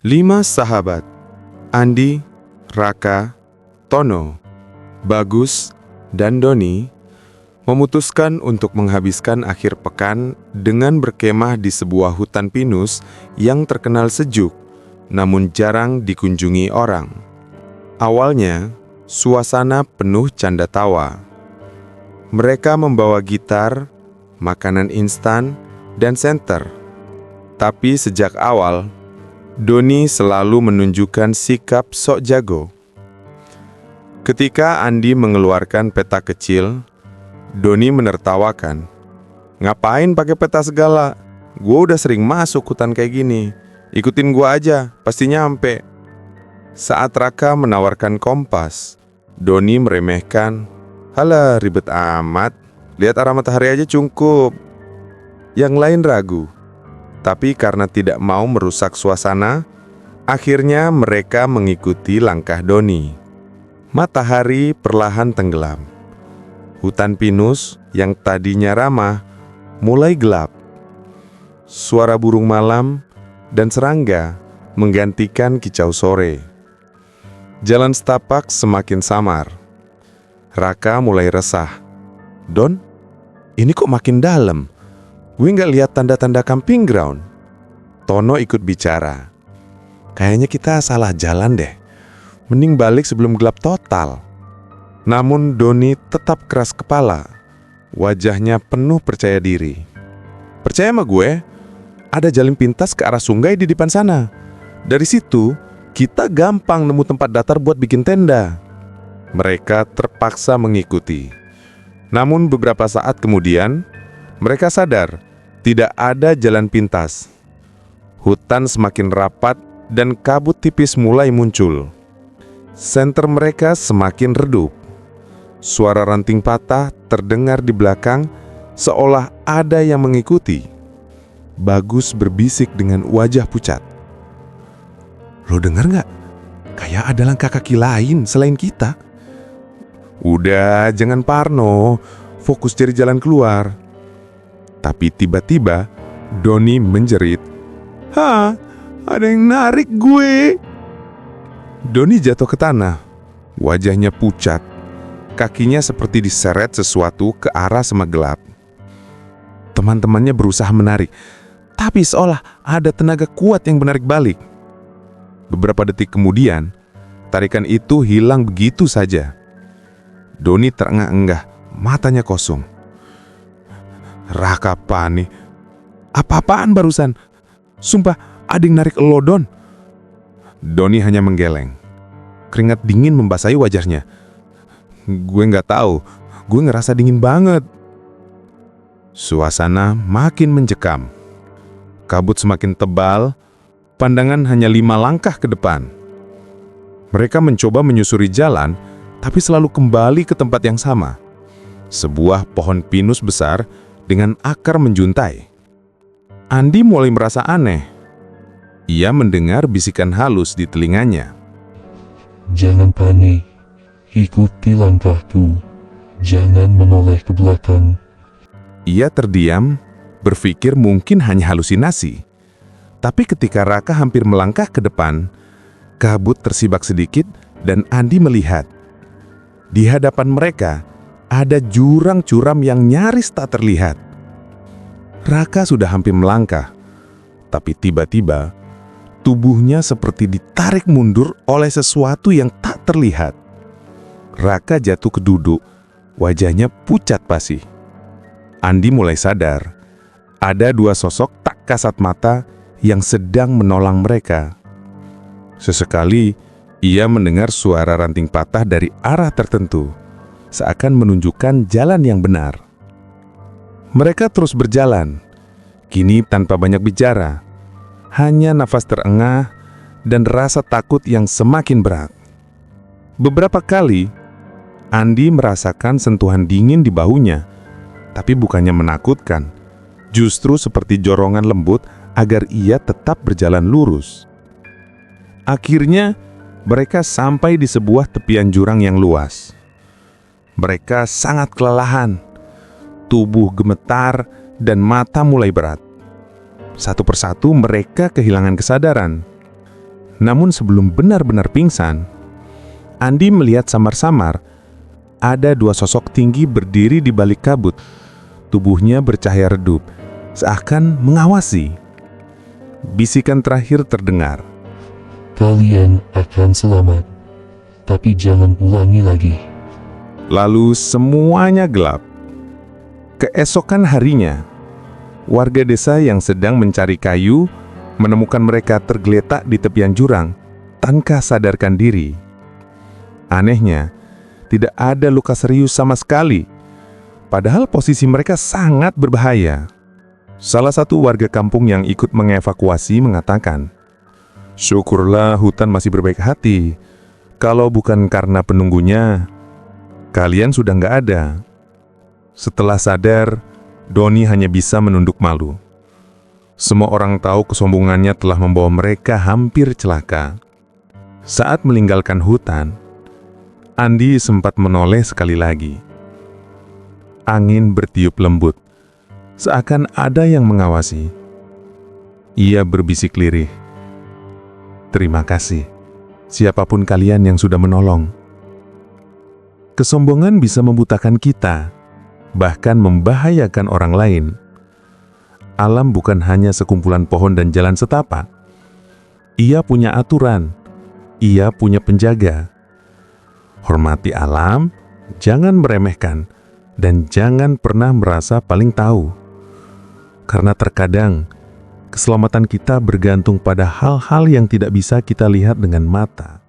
5 sahabat, Andi, Raka, Tono, Bagus, dan Doni, memutuskan untuk menghabiskan akhir pekan dengan berkemah di sebuah hutan pinus yang terkenal sejuk, namun jarang dikunjungi orang. Awalnya, suasana penuh canda tawa. Mereka membawa gitar, makanan instan, dan senter. Tapi sejak awal, Doni selalu menunjukkan sikap sok jago. Ketika Andi mengeluarkan peta kecil, Doni menertawakan. "Ngapain pakai peta segala? Gue udah sering masuk hutan kayak gini. Ikutin gue aja, pasti nyampe." Saat Raka menawarkan kompas, Doni meremehkan. "Halah, ribet amat. Lihat arah matahari aja cukup." Yang lain ragu. Tapi karena tidak mau merusak suasana, akhirnya mereka mengikuti langkah Doni. Matahari perlahan tenggelam. Hutan pinus yang tadinya ramah mulai gelap. Suara burung malam dan serangga menggantikan kicau sore. Jalan setapak semakin samar. Raka mulai resah. "Don, ini kok makin dalam? Gue nggak lihat tanda-tanda camping ground." Tono ikut bicara. "Kayaknya kita salah jalan deh. Mending balik sebelum gelap total." Namun Doni tetap keras kepala. Wajahnya penuh percaya diri. "Percaya sama gue, ada jalan pintas ke arah sungai di depan sana. Dari situ, kita gampang nemu tempat datar buat bikin tenda." Mereka terpaksa mengikuti. Namun beberapa saat kemudian, mereka sadar tidak ada jalan pintas. Hutan semakin rapat dan kabut tipis mulai muncul. Senter mereka semakin redup. Suara ranting patah terdengar di belakang, seolah ada yang mengikuti. Bagus berbisik dengan wajah pucat. "Lo dengar nggak? Kayak ada langkah kaki lain selain kita." "Udah, jangan parno. Fokus cari jalan keluar." Tapi tiba-tiba Doni menjerit, "Hah, ada yang narik gue." Doni jatuh ke tanah. Wajahnya pucat. Kakinya seperti diseret sesuatu ke arah semak gelap. Teman-temannya berusaha menarik, tapi seolah ada tenaga kuat yang menarik balik. Beberapa detik kemudian, tarikan itu hilang begitu saja. Doni terengah-engah, matanya kosong. "Raka panik. Apa-apaan barusan? Sumpah, ada yang narik elo, Don." Doni hanya menggeleng. Keringat dingin membasahi wajahnya. "Gue nggak tahu. Gue ngerasa dingin banget." Suasana makin mencekam. Kabut semakin tebal. Pandangan hanya 5 langkah ke depan. Mereka mencoba menyusuri jalan, tapi selalu kembali ke tempat yang sama. Sebuah pohon pinus besar dengan akar menjuntai. Andi mulai merasa aneh. Ia mendengar bisikan halus di telinganya. "Jangan panik. Ikuti langkahku. Jangan menoleh ke belakang." Ia terdiam, berpikir mungkin hanya halusinasi. Tapi ketika Raka hampir melangkah ke depan, kabut tersibak sedikit dan Andi melihat. Di hadapan mereka, ada jurang curam yang nyaris tak terlihat. Raka sudah hampir melangkah, tapi tiba-tiba tubuhnya seperti ditarik mundur oleh sesuatu yang tak terlihat. Raka jatuh ke duduk, wajahnya pucat pasi. Andi mulai sadar, ada 2 sosok tak kasat mata yang sedang menolong mereka. Sesekali, ia mendengar suara ranting patah dari arah tertentu, seakan menunjukkan jalan yang benar. Mereka terus berjalan, kini tanpa banyak bicara, hanya nafas terengah dan rasa takut yang semakin berat. Beberapa kali, Andi merasakan sentuhan dingin di bahunya, tapi bukannya menakutkan, justru seperti jorongan lembut agar ia tetap berjalan lurus. Akhirnya, mereka sampai di sebuah tepian jurang yang luas. Mereka sangat kelelahan. Tubuh gemetar dan mata mulai berat. Satu persatu mereka kehilangan kesadaran. Namun sebelum benar-benar pingsan, Andi melihat samar-samar ada dua sosok tinggi berdiri di balik kabut. Tubuhnya bercahaya redup, seakan mengawasi. Bisikan terakhir terdengar. Kalian akan selamat, tapi jangan ulangi lagi. Lalu semuanya gelap. Keesokan harinya, warga desa yang sedang mencari kayu menemukan mereka tergeletak di tepian jurang tanpa sadarkan diri. Anehnya, tidak ada luka serius sama sekali, padahal posisi mereka sangat berbahaya. Salah satu warga kampung yang ikut mengevakuasi mengatakan, "Syukurlah hutan masih berbaik hati. Kalau bukan karena penunggunya, kalian sudah nggak ada." Setelah sadar, Doni hanya bisa menunduk malu. Semua orang tahu kesombongannya telah membawa mereka hampir celaka. Saat meninggalkan hutan, Andi sempat menoleh sekali lagi. Angin bertiup lembut, seakan ada yang mengawasi. Ia berbisik lirih, "Terima kasih, siapapun kalian yang sudah menolong." Kesombongan bisa membutakan kita, bahkan membahayakan orang lain. Alam bukan hanya sekumpulan pohon dan jalan setapak. Ia punya aturan, ia punya penjaga. Hormati alam, jangan meremehkan, dan jangan pernah merasa paling tahu. Karena terkadang, keselamatan kita bergantung pada hal-hal yang tidak bisa kita lihat dengan mata.